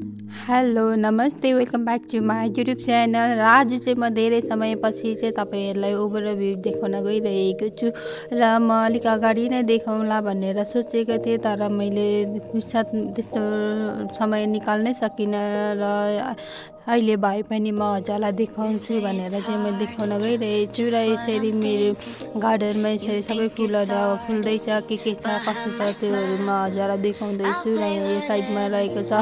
Hello नमस्ते welcome back to my YouTube channel र आज चाहिँ म धेरै समयपछि चाहिँ तपाईँहरूलाई ओभरभ्यू देखाउन गइरहेको छु र म अलिक अगाडि नै देखाउँला भनेर सोचेको थिएँ, तर मैले त्यस्तो समय निकाल्नै सकिनँ र अहिले भए पनि म हजुरलाई देखाउँछु भनेर चाहिँ म देखाउन गइरहेको छु। र यसरी मेरो गार्डनमा यसरी सबै फुलहरू फुल्दैछ, के छ कस्तो छ त्योहरू म हजुरलाई देखाउँदैछु। र यो साइडमा रहेको छ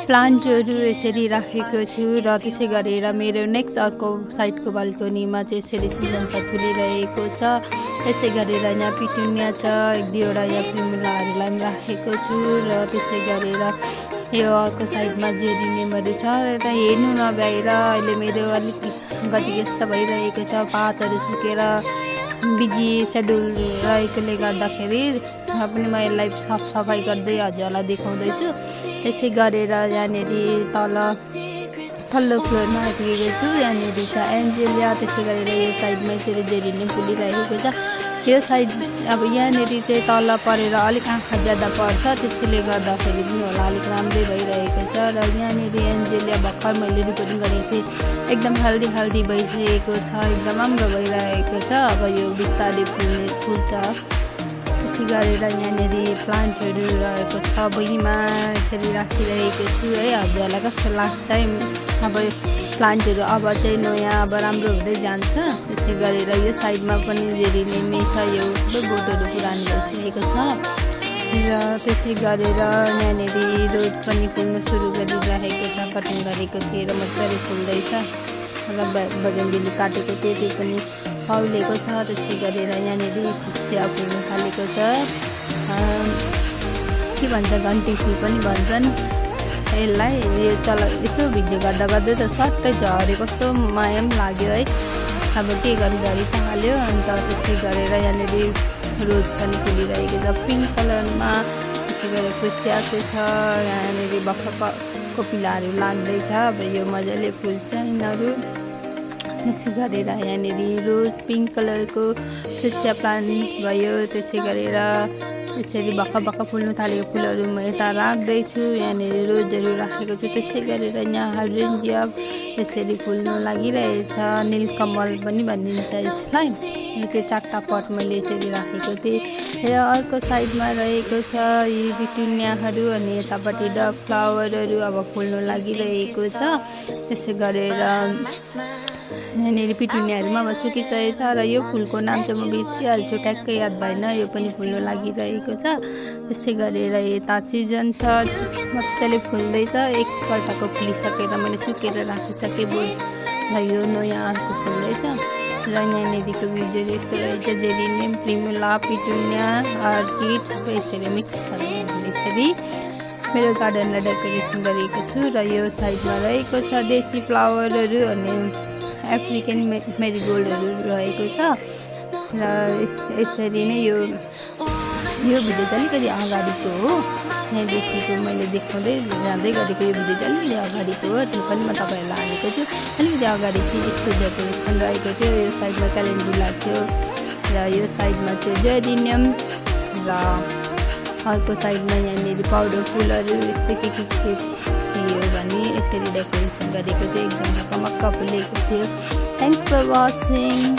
प्लान्टहरू यसरी राखेको छु र त्यसै गरेर मेरो नेक्स्ट अर्को साइडको बाल्कनीमा चाहिँ यसरी सिजन्स फुलिरहेको छ। त्यसै गरेर यहाँ पिटुनिया छ, एक दुईवटा यहाँ प्रिमुलाहरूलाई पनि राखेको छु र त्यसै गरेर यो अर्को साइडमा जेरिनियमहरू छ। यता हेर्नु नभ्याएर अहिले मेरो अलिक गति व्यस्त भइरहेको छ, पातहरू सुकेर बिजी सेड्युल रहेकोले गर्दाखेरि र पनि म यसलाई सफाइ गर्दै हजुरलाई देखाउँदैछु। त्यसै गरेर यहाँनिर तल्लो फ्लोरमा आइपुगेको छु। यहाँनिर छ एन्जेलिया, त्यसै गरेर यो साइडमा यसरी जेरिनियम फुलिरहेको छ। यो साइड अब यहाँनिर चाहिँ तल परेर अलिक आँखा ज्यादा पर्छ, त्यसैले गर्दाखेरि पनि होला अलिक राम्रै भइरहेको छ। र यहाँनिर एन्जेलिया भर्खर मैले रिपोर्टिङ गरेको थिएँ, एकदम हेल्दी भइसकेको छ, एकदम राम्रो भइरहेको छ। अब यो बिस्तारै फुल्छ। त्यसै गरेर यहाँनिर प्लान्टहरू रहेको छ, भुइँमा यसरी राखिरहेको छु है। हजुरलाई कस्तो लाग्छ है अब प्लान्टहरू अब चाहिँ नयाँ अब राम्रो हुँदै जान्छ। त्यसै गरेर यो साइडमा पनि जेरिनियमै छ, यो बोटहरू पुरानो भइसकेको छ। र त्यसै गरेर यहाँनिर रोज पनि फुल्न सुरु गरिरहेको छ, कटिङ गरेको थिएँ र मजाले फुल्दैछ र बगेनबेली काटेको थिएँ, त्यो पनि फुलेको छ। त्यसै गरेर यहाँनिर खुसिया फुल्न थालेको छ, के भन्छ घन्टी फुल पनि भन्छन् यसलाई। यो यसो भिडियो गर्दै त सट्टै झऱ्यो, कस्तो माया पनि लाग्यो है। अब के घरि त हाल्यो। अन्त त्यसै गरेर यहाँनिर रोज पनि फुलिरहेको छ पिङ्क कलरमा। त्यसै गरेर खुसियाको छ, यहाँनिर भर्खर कोपिलाहरू लाग्दैछ, अब यो मजाले फुल्छ यिनीहरू। त्यसै गरेर यहाँनिर रोज पिङ्क कलरको खुसिया प्लान्ट भयो। त्यसै गरेर यसरी भक्क फुल्नु थालेको फुलहरू म यता राख्दैछु, यहाँनिर रोजहरू राखेको छु। त्यसै गरेर यहाँ हाइड्रेन्जिया यसरी फुल्नु लागिरहेछ, नीलकमल पनि भनिन्छ यसलाई। त्यो 4टा पट मैले यसरी राखेको थिएँ। र अर्को साइडमा रहेको छ यी पिटुनियाहरू, अनि यतापट्टि डग फ्लावरहरू अब फुल्नु लागिरहेको छ। त्यसै गरेर यहाँनिर पिटुनियाहरूमा अब सुकिसकेको छ र यो फुलको नाम चाहिँ म बिर्सिहाल्छु, ट्याक्कै याद भएन। यो पनि फुल्नु लागिरहेको छ। त्यसै गरेर यता सिजन छ, मजाले फुल्दैछ, एकपल्टको फुलिसकेर मैले सुकेर राखिसकेँ बोट र यो नयाँ अर्को फुल्दैछ। र यहाँनिरको बिउहरू यस्तो रहेछ, जेरिनियम, प्रिमुला, पिटुनिया, अर्किड यसरी मिक्स गरेर यसरी मेरो गार्डनलाई डेकोरेसन गरेको छु। र यो साइडमा रहेको छ देसी फ्लावरहरू अनि अफ्रिकन मेरीगोल्डहरू रहेको छ। र यसरी नै यो भिडियो चाहिँ अलिकति अगाडिको हो, यहाँदेखिको मैले देखाउँदै जाँदै गरेको यो भिडियो चाहिँ अलिकति अगाडिको हो, त्यो पनि म तपाईँहरूलाई हालेको छु। अलिकति अगाडि चाहिँ यस्तो डेकोरेसन रहेको थियो। यो साइडमा क्यालेन्डुला थियो र यो साइडमा चाहिँ जेरिनियम र अर्को साइडमा यहाँनिर पाउडर फुलहरू यस्तै के थियो भने यसरी डेकोरेसन गरेको थियो, एकदम ढकमक्क फुलेको थियो। Thanks for watching.